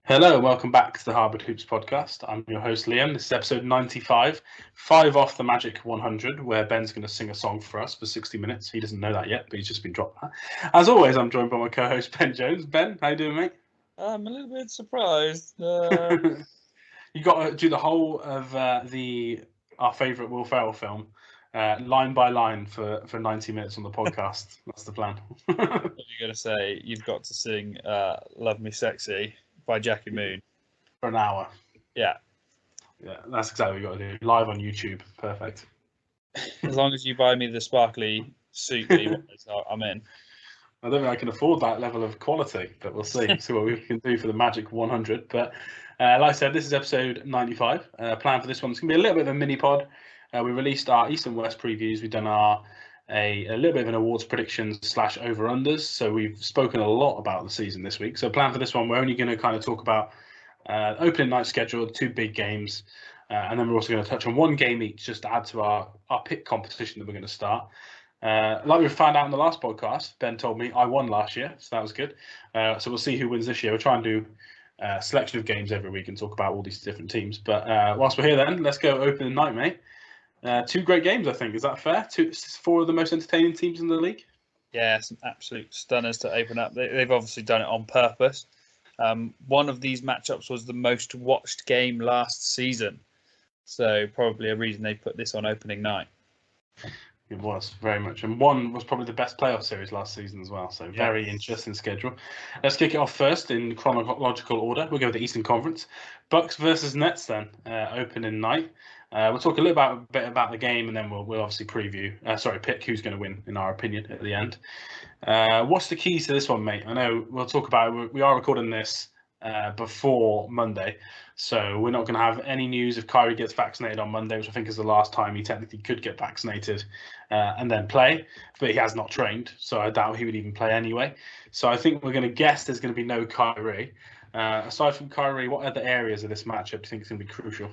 Hello and welcome back to the Hardwood Hoops podcast. I'm your host Liam. This is episode 95, 5 off the Magic 100, where Ben's going to sing a song for us for 60 minutes. He doesn't know that yet, but he's just been dropped that. As always, I'm joined by my co-host Ben Jones. Ben, how you doing, mate? I'm a little bit surprised. You got to do the whole of our favourite Will Ferrell film, line by line for 90 minutes on the podcast. That's the plan. What are you going to say? You've got to sing Love Me Sexy by Jackie Moon. For an hour. Yeah, that's exactly what you got to do. Live on YouTube. Perfect. as long as you buy me the sparkly suit that you want, I'm in. I don't think I can afford that level of quality, but we'll see what we can do for the Magic 100. But like I said, this is episode 95. Plan for this one, it's going to be a little bit of a mini pod. We released our East and West previews. We've done a little bit of an awards predictions / over-unders. So we've spoken a lot about the season this week. So plan for this one, we're only going to kind of talk about opening night schedule, 2 big games. And then we're also going to touch on 1 game each just to add to our pick competition that we're going to start. Like we found out in the last podcast, Ben told me I won last year, so that was good. So we'll see who wins this year. We'll try and do a selection of games every week and talk about all these different teams. But whilst we're here then, let's go opening night, mate. 2 great games, I think. Is that fair? 4 of the most entertaining teams in the league? Yeah, some absolute stunners to open up. They've obviously done it on purpose. One of these matchups was the most watched game last season. So probably a reason they put this on opening night. It was, very much. And one was probably the best playoff series last season as well. So very interesting schedule. Let's kick it off first in chronological order. We'll go with the Eastern Conference. Bucks versus Nets then, opening night. We'll talk a little bit about the game, and then we'll obviously pick who's going to win, in our opinion, at the end. What's the keys to this one, mate? I know we'll talk about it. We are recording this before Monday, so we're not going to have any news if Kyrie gets vaccinated on Monday, which I think is the last time he technically could get vaccinated and then play, but he has not trained, so I doubt he would even play anyway. So I think we're going to guess there's going to be no Kyrie. Aside from Kyrie, what other areas of this matchup do you think is going to be crucial?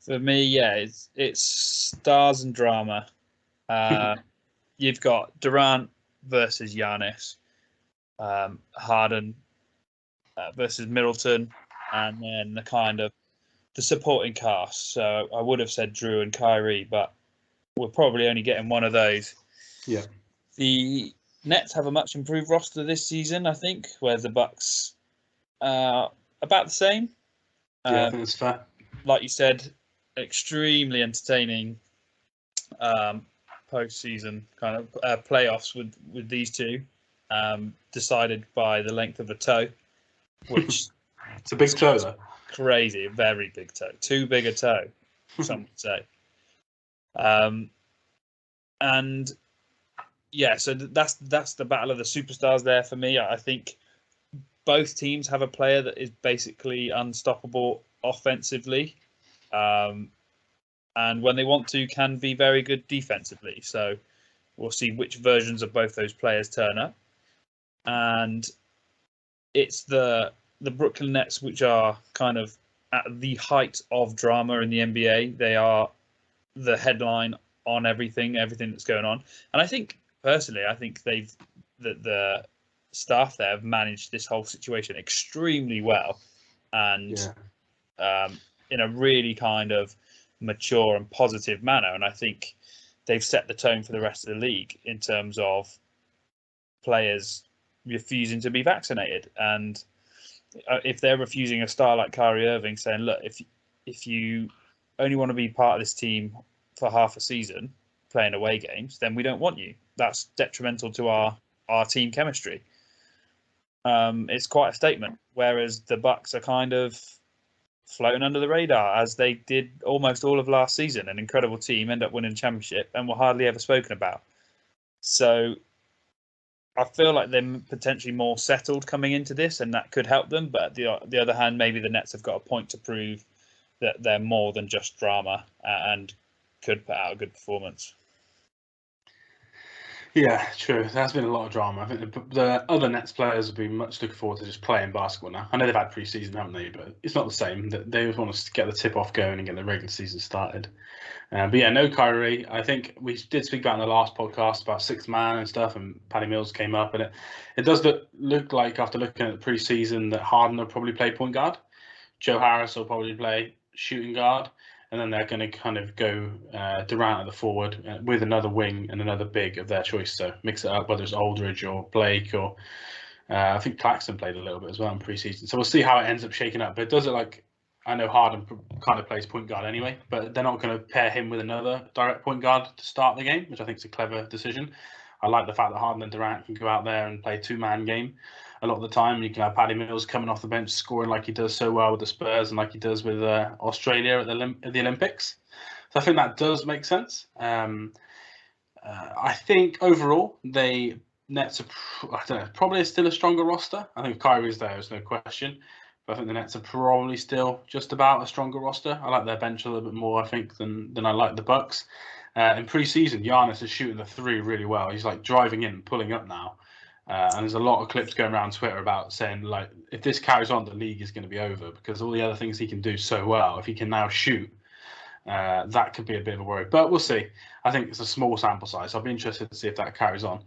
For me, yeah, it's stars and drama. You've got Durant versus Giannis, Harden versus Middleton, and then the supporting cast. So I would have said Drew and Kyrie, but we're probably only getting one of those. Yeah. The Nets have a much improved roster this season, I think, whereas the Bucks are about the same. Yeah, I think that's fair. Like you said, extremely entertaining postseason kind of playoffs with these two, decided by the length of a toe, which it's a big toe, though. Crazy, very big toe, too big a toe, some would say. And yeah, so that's the battle of the superstars there for me. I think both teams have a player that is basically unstoppable offensively, and when they want to, can be very good defensively. So we'll see which versions of both those players turn up. And it's the Brooklyn Nets, which are kind of at the height of drama in the NBA. They are the headline on everything that's going on. And I think, personally, the staff there have managed this whole situation extremely well, and in a really kind of mature and positive manner. And I think they've set the tone for the rest of the league in terms of players refusing to be vaccinated. And if they're refusing a star like Kyrie Irving, saying, look, if you only want to be part of this team for half a season playing away games, then we don't want you. That's detrimental to our team chemistry. It's quite a statement. Whereas the Bucks are kind of floating under the radar, as they did almost all of last season. An incredible team, end up winning a championship, and were hardly ever spoken about. So I feel like they're potentially more settled coming into this, and that could help them. But on the other hand, maybe the Nets have got a point to prove that they're more than just drama and could put out a good performance. Yeah, true. There's been a lot of drama. I think the other Nets players have been much looking forward to just playing basketball now. I know they've had pre-season, haven't they? But it's not the same. They just want to get the tip off going and get the regular season started. But yeah, no Kyrie. I think we did speak about in the last podcast about sixth man and stuff, and Patty Mills came up, and it does look like after looking at the pre-season that Harden will probably play point guard. Joe Harris will probably play shooting guard, and then they're going to kind of go Durant at the forward with another wing and another big of their choice. So mix it up, whether it's Aldridge or Blake or I think Claxton played a little bit as well in preseason. So we'll see how it ends up shaking up. But it does look like, I know Harden kind of plays point guard anyway, but they're not going to pair him with another direct point guard to start the game, which I think is a clever decision. I like the fact that Harden and Durant can go out there and play a two-man game a lot of the time. You can have Patty Mills coming off the bench scoring like he does so well with the Spurs and like he does with Australia at the Olympics. So I think that does make sense. I think overall Nets are probably still a stronger roster. I think Kyrie's there's no question. But I think the Nets are probably still just about a stronger roster. I like their bench a little bit more, I think, than I like the Bucks. In pre-season, Giannis is shooting the three really well. He's like driving in and pulling up now. And there's a lot of clips going around Twitter about saying, like, if this carries on, the league is going to be over because all the other things he can do so well, if he can now shoot, that could be a bit of a worry. But we'll see. I think it's a small sample size. So I'll be interested to see if that carries on.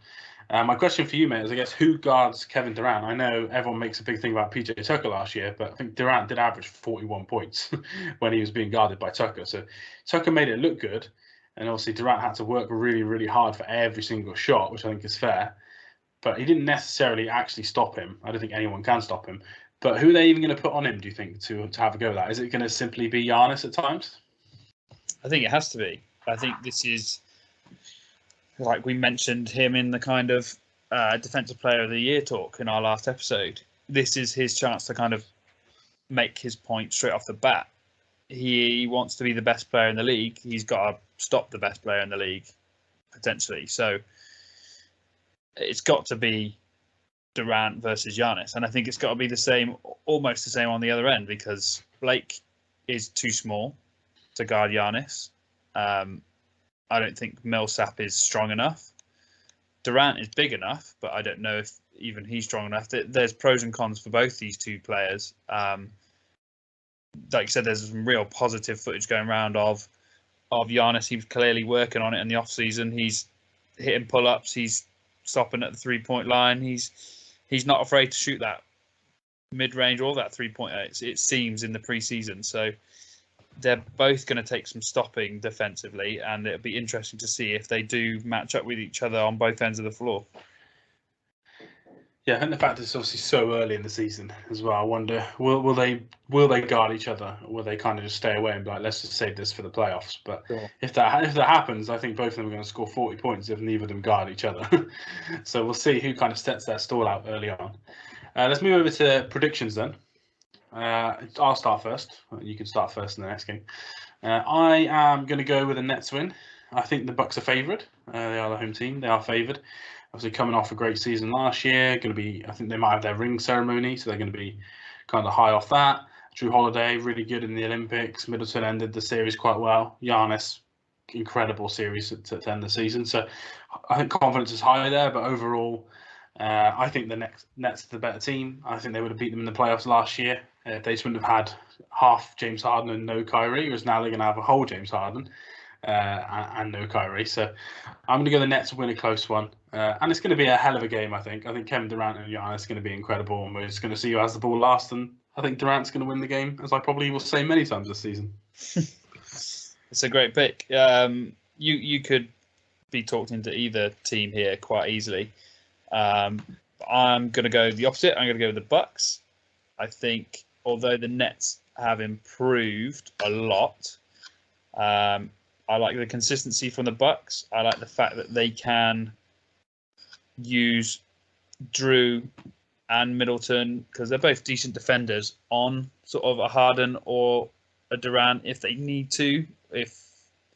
My question for you, mate, is I guess who guards Kevin Durant? I know everyone makes a big thing about PJ Tucker last year, but I think Durant did average 41 points when he was being guarded by Tucker. So Tucker made it look good. And obviously Durant had to work really, really hard for every single shot, which I think is fair. But he didn't necessarily actually stop him. I don't think anyone can stop him. But who are they even going to put on him, do you think, to have a go at that? Is it going to simply be Giannis at times? I think it has to be. I think this is, like we mentioned him in the kind of Defensive Player of the Year talk in our last episode. This is his chance to kind of make his point straight off the bat. He wants to be the best player in the league. He's got to stop the best player in the league, potentially. So it's got to be Durant versus Giannis. And I think it's got to be the same, almost the same on the other end, because Blake is too small to guard Giannis. I don't think Millsap is strong enough. Durant is big enough, but I don't know if even he's strong enough. There's pros and cons for both these two players. Like you said, there's some real positive footage going around of Giannis. He was clearly working on it in the off season. He's hitting pull-ups. He's stopping at the 3-point line. He's not afraid to shoot that mid-range or that 3-pointer. It seems in the preseason. So they're both going to take some stopping defensively, and it'll be interesting to see if they do match up with each other on both ends of the floor. Yeah, and the fact it's obviously so early in the season as well. I wonder, will they guard each other, or will they kind of just stay away and be like, let's just save this for the playoffs? But Sure. if that happens, I think both of them are going to score 40 points if neither of them guard each other. So we'll see who kind of sets that stall out early on. Let's move over to predictions then. I'll start first. You can start first in the next game. I am going to go with a Nets win. I think the Bucks are favoured. They are the home team. They are favoured. Obviously, coming off a great season last year, I think they might have their ring ceremony, so they're going to be kind of high off that. Drew Holiday, really good in the Olympics. Middleton ended the series quite well. Giannis, incredible series to end the season. So I think confidence is high there, but overall, I think the Nets are the better team. I think they would have beat them in the playoffs last year. If they just wouldn't have had half James Harden and no Kyrie, whereas now they're going to have a whole James Harden and no Kyrie. So I'm going to go the Nets win a close one. And it's going to be a hell of a game, I think. I think Kevin Durant and Giannis are going to be incredible. And we're just going to see who has the ball last. And I think Durant's going to win the game, as I probably will say many times this season. It's a great pick. You could be talked into either team here quite easily. I'm going to go the opposite. I'm going to go with the Bucks. I think although the Nets have improved a lot, I like the consistency from the Bucks. I like the fact that they can use Drew and Middleton, because they're both decent defenders, on sort of a Harden or a Durant if they need to, if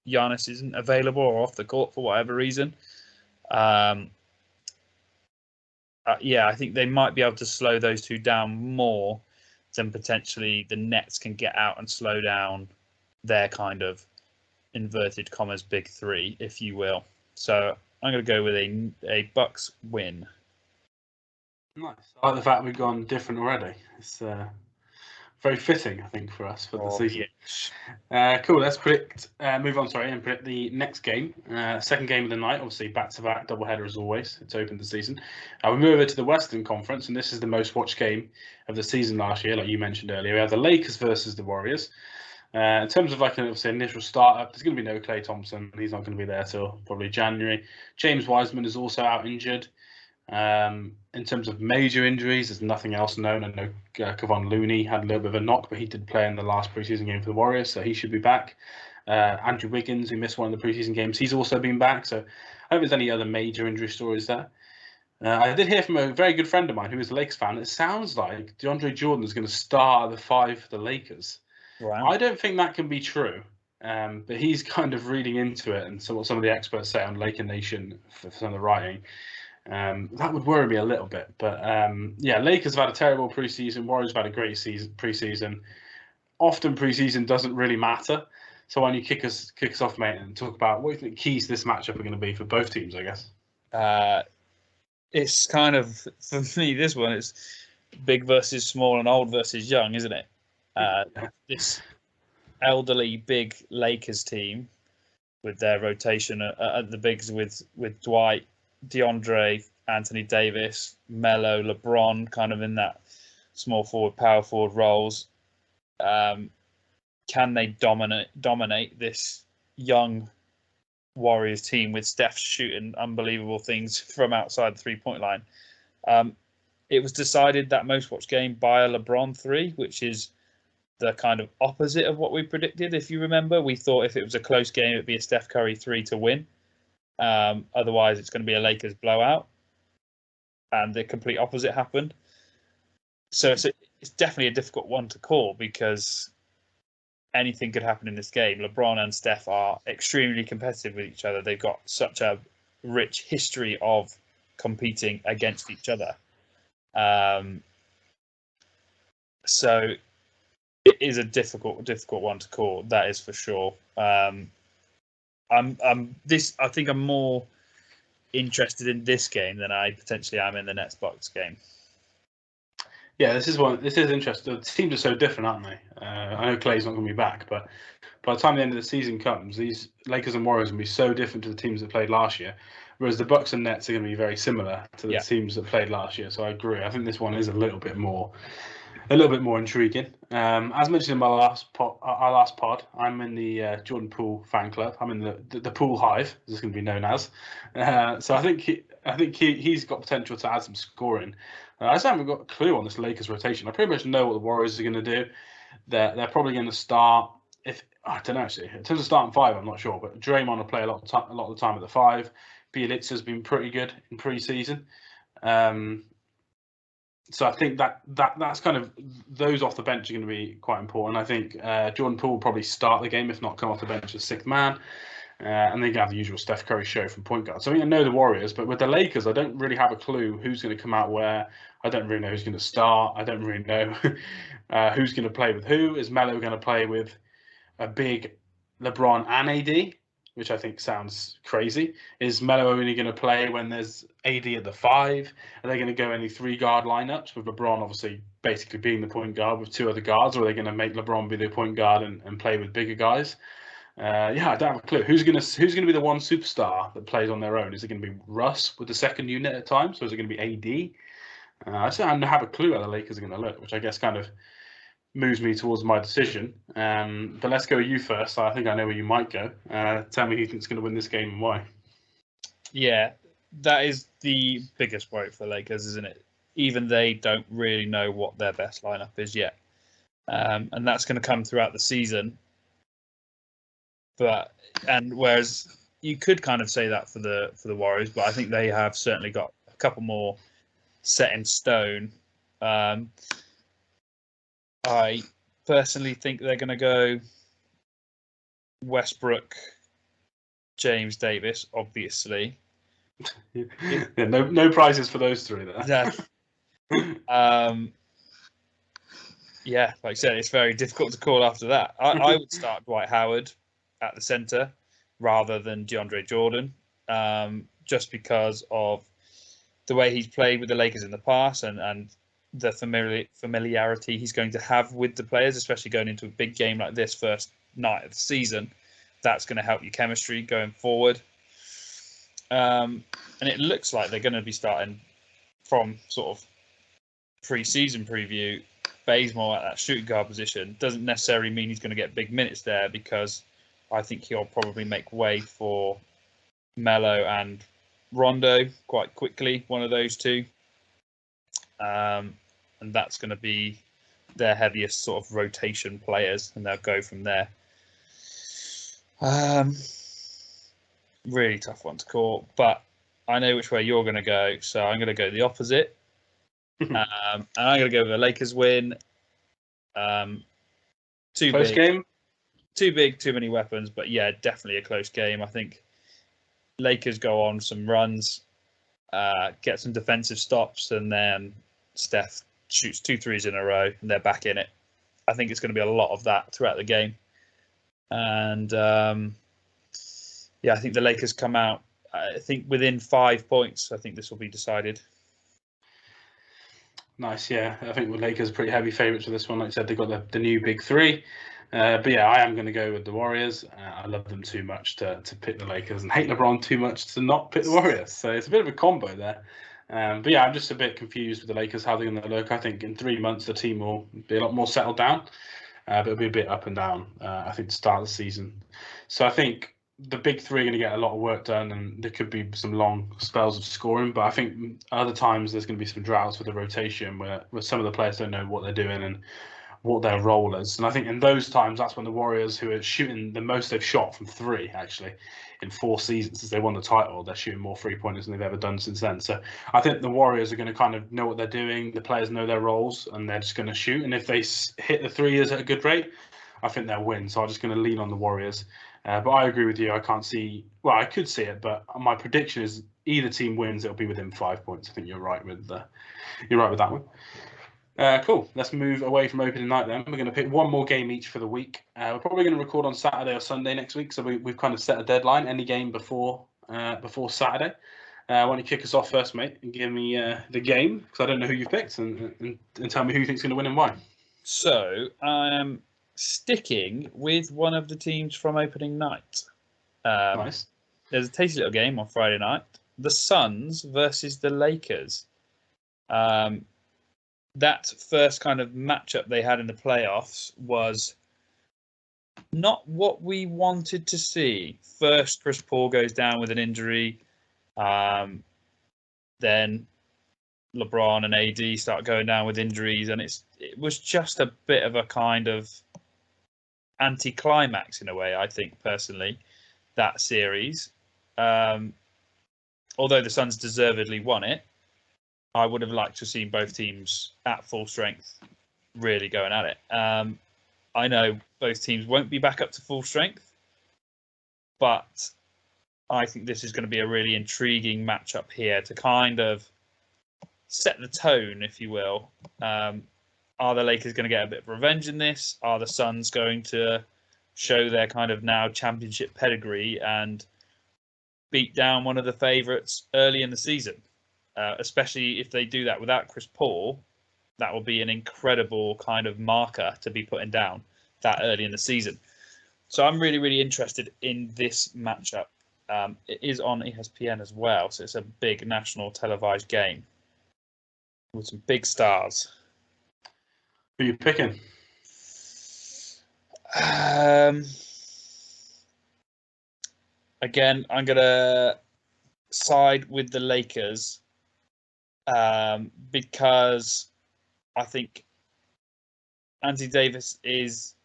Giannis isn't available or off the court for whatever reason. I think they might be able to slow those two down more than potentially the Nets can get out and slow down their kind of inverted commas big three, if you will. So I'm going to go with a Bucks win. Nice. I like the fact we've gone different already. It's very fitting, I think, for us for the season. Cool. Let's move on, and predict the next game. Second game of the night, obviously back-to-back doubleheader as always. It's opened the season. We move over to the Western Conference, and this is the most watched game of the season last year, like you mentioned earlier. We have the Lakers versus the Warriors. In terms of obviously initial startup, there's going to be no Klay Thompson. He's not going to be there till probably January. James Wiseman is also out injured. In terms of major injuries, there's nothing else known. I know Kevon Looney had a little bit of a knock, but he did play in the last preseason game for the Warriors, so he should be back. Andrew Wiggins, who missed one of the preseason games, he's also been back. So I don't think there's any other major injury stories there. I did hear from a very good friend of mine who is a Lakers fan. It sounds like DeAndre Jordan is going to start at the 5 for the Lakers. Wow. I don't think that can be true, but he's kind of reading into it, and so what some of the experts say on Laker Nation for some of the writing. That would worry me a little bit, but Lakers have had a terrible preseason. Warriors have had a great preseason. Often preseason doesn't really matter. So why don't you kick us off, mate, and talk about what you think keys to this matchup are going to be for both teams, I guess. It's kind of, for me, this one is big versus small and old versus young, isn't it? This elderly big Lakers team with their rotation at the bigs with Dwight, DeAndre, Anthony Davis, Melo, LeBron, kind of in that small forward, power forward roles. Can they dominate this young Warriors team with Steph shooting unbelievable things from outside the 3-point line? It was decided that most watched game by a LeBron 3, which is the kind of opposite of what we predicted. If you remember, we thought if it was a close game, it'd be a Steph Curry 3 to win. Otherwise, it's going to be a Lakers blowout, and the complete opposite happened. So it's definitely a difficult one to call because anything could happen in this game. LeBron and Steph are extremely competitive with each other. They've got such a rich history of competing against each other. So it is a difficult one to call. That is for sure. I think I'm more interested in this game than I potentially am in the Nets Bucks game. Yeah, this is interesting. The teams are so different, aren't they? I know Klay's not going to be back, but by the time the end of the season comes, these Lakers and Warriors are going to be so different to the teams that played last year. Whereas the Bucks and Nets are going to be very similar to the teams that played last year. So I agree. I think this one is a little bit more intriguing. As mentioned in our last pod, I'm in the Jordan Poole fan club. I'm in the Poole Hive, as it's going to be known as. So I think he's got potential to add some scoring. I just haven't got a clue on this Lakers rotation. I pretty much know what the Warriors are going to do. They're probably going to start. I don't know actually. In terms of starting 5, I'm not sure, but Draymond will play a lot of the time at the 5. Bielitsa's been pretty good in pre-season. So I think that's kind of those off the bench are going to be quite important. I think Jordan Poole will probably start the game, if not come off the bench as 6th man. And they have the usual Steph Curry show from point guard. So I know the Warriors, but with the Lakers, I don't really have a clue who's going to come out where. I don't really know who's going to start. I don't really know who's going to play with who. Is Melo going to play with a big LeBron and AD, which I think sounds crazy? Is Melo only going to play when there's AD at the 5? Are they going to go any 3-guard lineups with LeBron obviously basically being the point guard with 2 other guards, or are they going to make LeBron be the point guard and play with bigger guys? I don't have a clue. Who's going to be the one superstar that plays on their own? Is it going to be Russ with the second unit at times, or is it going to be AD? I just don't have a clue how the Lakers are going to look, which I guess kind of moves me towards my decision. But let's go with you first. I think I know where you might go. Tell me who you think is going to win this game and why. Yeah, that is the biggest worry for the Lakers, isn't it? Even they don't really know what their best lineup is yet. And that's going to come throughout the season. And whereas you could kind of say that for the Warriors, but I think they have certainly got a couple more set in stone. I personally think they're going to go Westbrook, James Davis, obviously. Yeah, no prizes for those 3 there. Yeah, like I said, it's very difficult to call after that. I would start Dwight Howard at the centre rather than DeAndre Jordan. just because of the way he's played with the Lakers in the past and the familiarity he's going to have with the players, especially going into a big game like this first night of the season. That's going to help your chemistry going forward. And it looks like they're going to be starting from sort of pre-season preview. Bazemore at that shooting guard position doesn't necessarily mean he's going to get big minutes there, because I think he'll probably make way for Melo and Rondo quite quickly, one of those two. And that's going to be their heaviest sort of rotation players, and they'll go from there. Really tough one to call, but I know which way you're going to go, so I'm going to go the opposite. And I'm going to go with a Lakers win. Close game? Too big, too many weapons, but yeah, definitely a close game. I think Lakers go on some runs, get some defensive stops, and then Steph shoots 2 threes in a row, and they're back in it. I think it's going to be a lot of that throughout the game. And I think the Lakers come out, I think, within 5 points. I think this will be decided. Nice, yeah. I think the Lakers are pretty heavy favourites for this one. Like I said, they've got the new big three. But yeah, I am going to go with the Warriors. I love them too much to pick the Lakers, and hate LeBron too much to not pick the Warriors. So it's a bit of a combo there. But yeah, I'm just a bit confused with the Lakers, how they're going to look. I think in 3 months, the team will be a lot more settled down. But it'll be a bit up and down, I think, to start the season. So I think the big three are going to get a lot of work done, and there could be some long spells of scoring. But I think other times there's going to be some droughts with the rotation where some of the players don't know what they're doing and what their role is. And I think in those times, that's when the Warriors, who are shooting the most they've shot from three, actually, in 4 seasons since they won the title, they're shooting more 3-pointers than they've ever done since then. So I think the Warriors are going to kind of know what they're doing. The players know their roles, and they're just going to shoot. And if they hit the 3s at a good rate, I think they'll win. So I'm just going to lean on the Warriors. But I agree with you. I can't see. Well, I could see it, but my prediction is either team wins. It'll be within 5 points. I think you're right with that one. Cool. Let's move away from opening night then. We're going to pick one more game each for the week. We're probably going to record on Saturday or Sunday next week, so we've kind of set a deadline. Any game before Saturday. Why don't you kick us off first, mate, and give me the game, because I don't know who you've picked, and tell me who you think's going to win and why. So I'm sticking with one of the teams from opening night. Nice. There's a tasty little game on Friday night. The Suns versus the Lakers. That first kind of matchup they had in the playoffs was not what we wanted to see. First, Chris Paul goes down with an injury. Then LeBron and AD start going down with injuries, and it was just a bit of a kind of anticlimax in a way, I think, personally, that series. Although the Suns deservedly won it, I would have liked to have seen both teams at full strength, really going at it. I know both teams won't be back up to full strength, but I think this is going to be a really intriguing matchup here to kind of set the tone, if you will. Are the Lakers going to get a bit of revenge in this? Are the Suns going to show their kind of now championship pedigree and beat down one of the favourites early in the season? Especially if they do that without Chris Paul, that will be an incredible kind of marker to be putting down that early in the season. So I'm really, really interested in this matchup. It is on ESPN as well, so it's a big national televised game with some big stars. Who are you picking? Again, I'm going to side with the Lakers because I think Anthony Davis is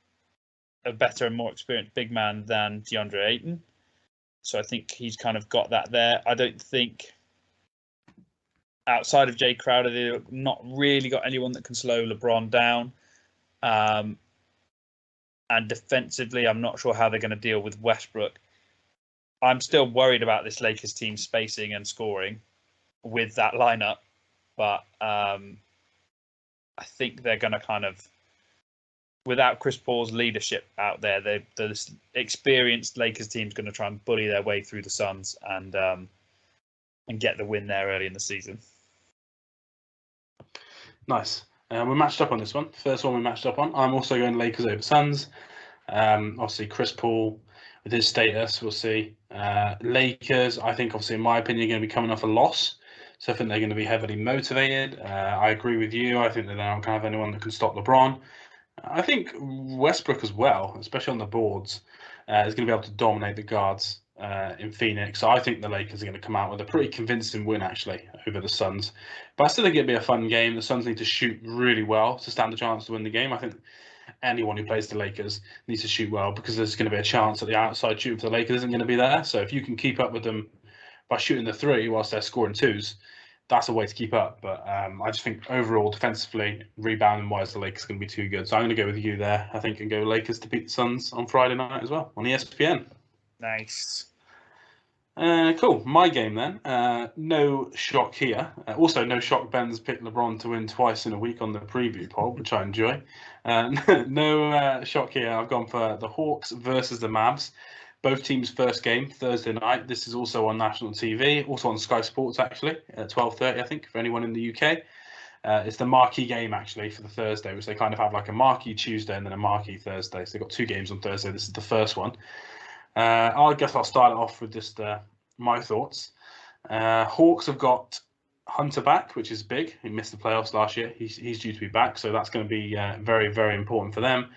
a better and more experienced big man than DeAndre Ayton. So I think he's kind of got that there. I don't think outside of Jay Crowder, they've not really got anyone that can slow LeBron down. And defensively, I'm not sure how they're going to deal with Westbrook. I'm still worried about this Lakers team spacing and scoring with that lineup, but I think they're going to kind of, without Chris Paul's leadership out there, the experienced Lakers team is going to try and bully their way through the Suns, and and get the win there early in the season. Nice. We're matched up on this one. First one we matched up on. I'm also going Lakers over Suns. Obviously, Chris Paul with his status, we'll see. Lakers, I think, obviously, in my opinion, are going to be coming off a loss. So I think they're going to be heavily motivated. I agree with you. I think that they don't have anyone that can stop LeBron. I think Westbrook as well, especially on the boards, is going to be able to dominate the guards in Phoenix. So I think the Lakers are going to come out with a pretty convincing win, actually, over the Suns. But I still think it'll be a fun game. The Suns need to shoot really well to stand a chance to win the game. I think anyone who plays the Lakers needs to shoot well, because there's going to be a chance that the outside shooting for the Lakers isn't going to be there. So if you can keep up with them by shooting the three whilst they're scoring twos, that's a way to keep up. But I just think overall, defensively, rebounding wise, the Lakers are going to be too good. So I'm going to go with you there, I think, and go Lakers to beat the Suns on Friday night as well on ESPN. Nice. Cool. My game then. No shock here. Also, no shock. Ben's picked LeBron to win twice in a week on the preview poll, which I enjoy. No shock here. I've gone for the Hawks versus the Mavs. Both teams' first game Thursday night. This is also on national TV, also on Sky Sports actually at 12:30. I think for anyone in the UK. It's the marquee game actually for the Thursday, which they kind of have like a marquee Tuesday and then a marquee Thursday. So they've got 2 games on Thursday. This is the first one. I guess I'll start it off with just my thoughts. Hawks have got Hunter back, which is big. He missed the playoffs last year. He's due to be back, so that's going to be very, very important for them.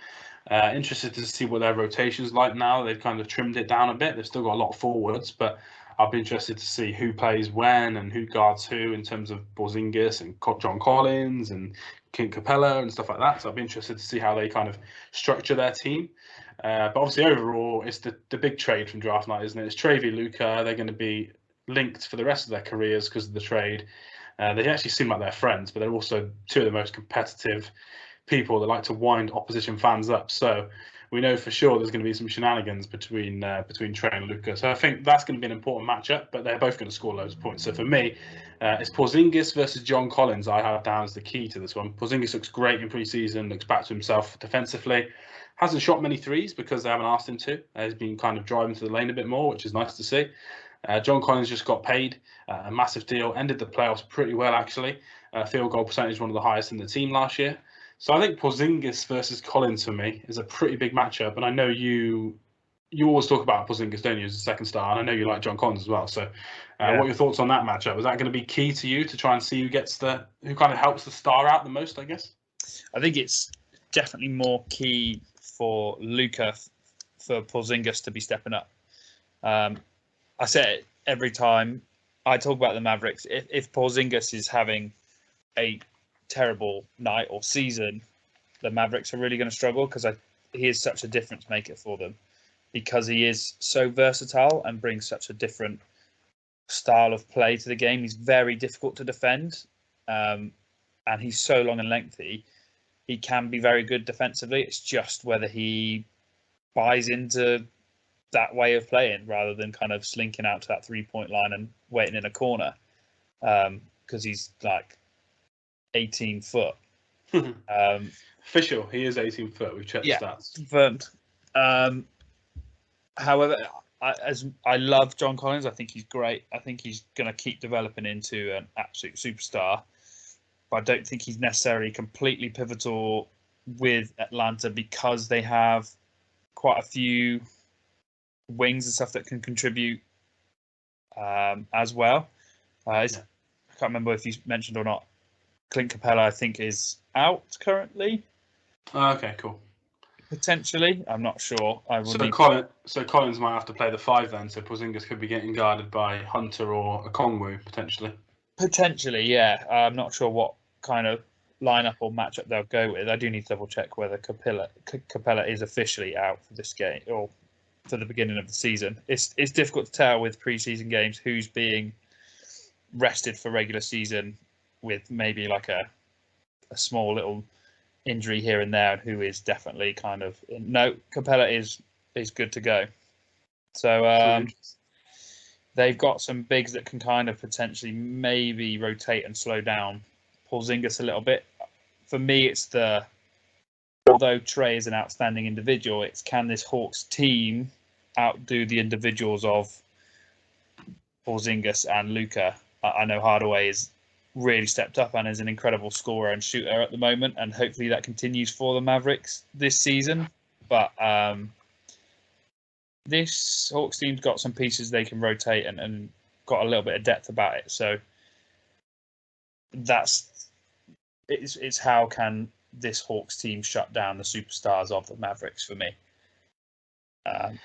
Interested to see what their rotation's like now. They've kind of trimmed it down a bit. They've still got a lot of forwards, but I'll be interested to see who plays when and who guards who in terms of Porzingis and John Collins and Clint Capella and stuff like that. So I'll be interested to see how they kind of structure their team. But obviously, overall, it's the big trade from draft night, isn't it? It's Trey v. Luka. They're going to be linked for the rest of their careers because of the trade. They actually seem like they're friends, but they're also 2 of the most competitive people that like to wind opposition fans up. So we know for sure there's going to be some shenanigans between Trey and Luka. So I think that's going to be an important matchup, but they're both going to score loads of points. So for me, it's Porzingis versus John Collins I have down as the key to this one. Porzingis looks great in preseason, looks back to himself defensively. Hasn't shot many threes because they haven't asked him to. He's been kind of driving to the lane a bit more, which is nice to see. John Collins just got paid a massive deal, ended the playoffs pretty well, actually. Field goal percentage, one of the highest in the team last year. So I think Porzingis versus Collins for me is a pretty big matchup. And I know you always talk about Porzingis, don't you, as a second star. And I know you like John Collins as well. So what are your thoughts on that matchup? Is that going to be key to you to try and see who kind of helps the star out the most, I guess? I think it's definitely more key for Luka for Porzingis to be stepping up. I say it every time I talk about the Mavericks. If Porzingis is having a terrible night or season, the Mavericks are really going to struggle because he is such a difference maker for them because he is so versatile and brings such a different style of play to the game. He's very difficult to defend, and he's so long and lengthy. He can be very good defensively. It's just whether he buys into that way of playing rather than kind of slinking out to that 3-point line and waiting in a corner, because he's like 18 foot. Official, he is 18 foot. We've checked the stats. Confirmed. However, I love John Collins. I think he's great. I think he's going to keep developing into an absolute superstar. But I don't think he's necessarily completely pivotal with Atlanta because they have quite a few wings and stuff that can contribute as well. I can't remember if you mentioned or not. Clint Capella, I think, is out currently. Okay, cool. Potentially, I'm not sure. So Collins might have to play the 5 then. So Porzingis could be getting guarded by Hunter or Okongwu potentially. Potentially, yeah. I'm not sure what kind of lineup or matchup they'll go with. I do need to double check whether Capella is officially out for this game or for the beginning of the season. It's difficult to tell with preseason games who's being rested for regular season with maybe like a small little injury here and there, and who is definitely kind of Capella is good to go. So they've got some bigs that can kind of potentially maybe rotate and slow down Porzingis a little bit. For me, it's although Trey is an outstanding individual, it's can this Hawks team outdo the individuals of Porzingis and Luka. I know Hardaway is really stepped up and is an incredible scorer and shooter at the moment, and hopefully that continues for the Mavericks this season. But this Hawks team's got some pieces they can rotate and got a little bit of depth about it. So it's how can this Hawks team shut down the superstars of the Mavericks for me?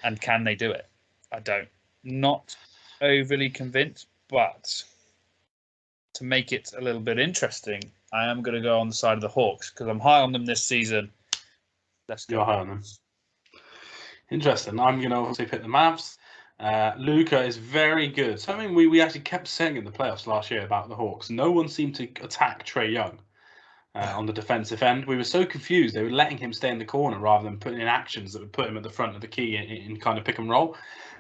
And can they do it? I don't. Not overly convinced, but to make it a little bit interesting, I am going to go on the side of the Hawks because I'm high on them this season. Let's go. You're high on them. Interesting. I'm going to obviously pick the Mavs. Luka is very good. Something we actually kept saying in the playoffs last year about the Hawks. No one seemed to attack Trae Young on the defensive end. We were so confused. They were letting him stay in the corner rather than putting in actions that would put him at the front of the key in kind of pick and roll.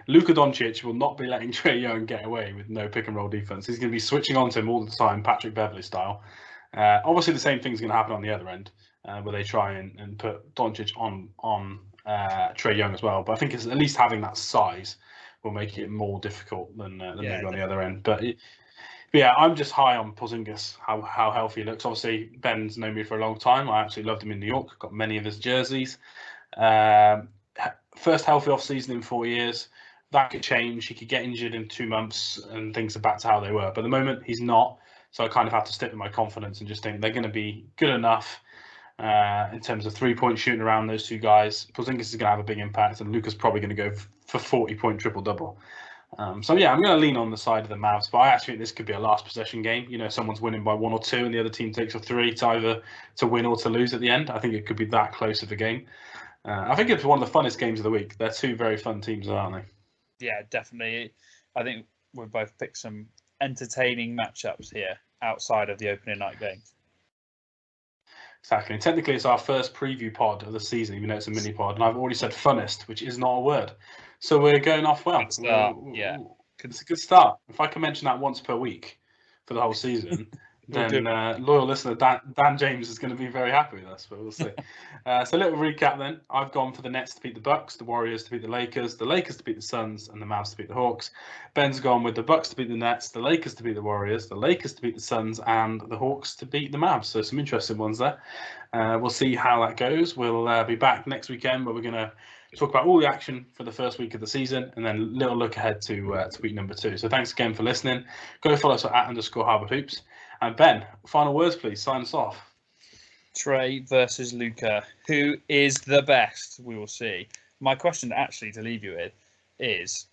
Luka Doncic will not be letting Trae Young get away with no pick and roll defense. He's going to be switching on to him all the time, Patrick Beverley style. Obviously, the same thing's going to happen on the other end, where they try and put Doncic on Trae Young as well. But I think it's at least having that size will make it more difficult than maybe on the other end. But yeah, I'm just high on Porzingis, how healthy he looks. Obviously, Ben's known me for a long time. I absolutely loved him in New York. Got many of his jerseys. First healthy off-season in 4 years. That could change. He could get injured in 2 months and things are back to how they were. But at the moment, he's not. So I kind of have to stick with my confidence and just think they're going to be good enough in terms of three-point shooting around those two guys. Porzingis is going to have a big impact, and Luka's probably going to go for 40-point triple-double. So yeah, I'm going to lean on the side of the Mavs, but I actually think this could be a last possession game. You know, someone's winning by 1 or 2 and the other team takes a 3 to either to win or to lose at the end. I think it could be that close of a game. I think it's one of the funnest games of the week. They're two very fun teams, aren't they? Yeah, definitely. I think we've both picked some entertaining matchups here outside of the opening night games. Exactly. And technically, it's our first preview pod of the season, even though it's a mini pod. And I've already said funnest, which is not a word. So we're going off well. Good start. Yeah. It's a good start. If I can mention that once per week for the whole season, then loyal listener Dan James is going to be very happy with us, but we'll see. So a little recap then. I've gone for the Nets to beat the Bucks, the Warriors to beat the Lakers to beat the Suns, and the Mavs to beat the Hawks. Ben's gone with the Bucks to beat the Nets, the Lakers to beat the Warriors, the Lakers to beat the Suns, and the Hawks to beat the Mavs. So some interesting ones there. We'll see how that goes. We'll be back next weekend where we're going to talk about all the action for the first week of the season and then a little look ahead to week number 2. So thanks again for listening. Go follow us at @_Hardwood Hoops. And Ben, final words, please. Sign us off. Trae versus Luka. Who is the best? We will see. My question, actually, to leave you with is,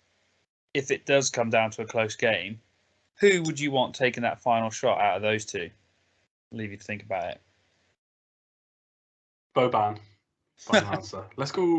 if it does come down to a close game, who would you want taking that final shot out of those two? I'll leave you to think about it. Boban. Final answer. Let's go.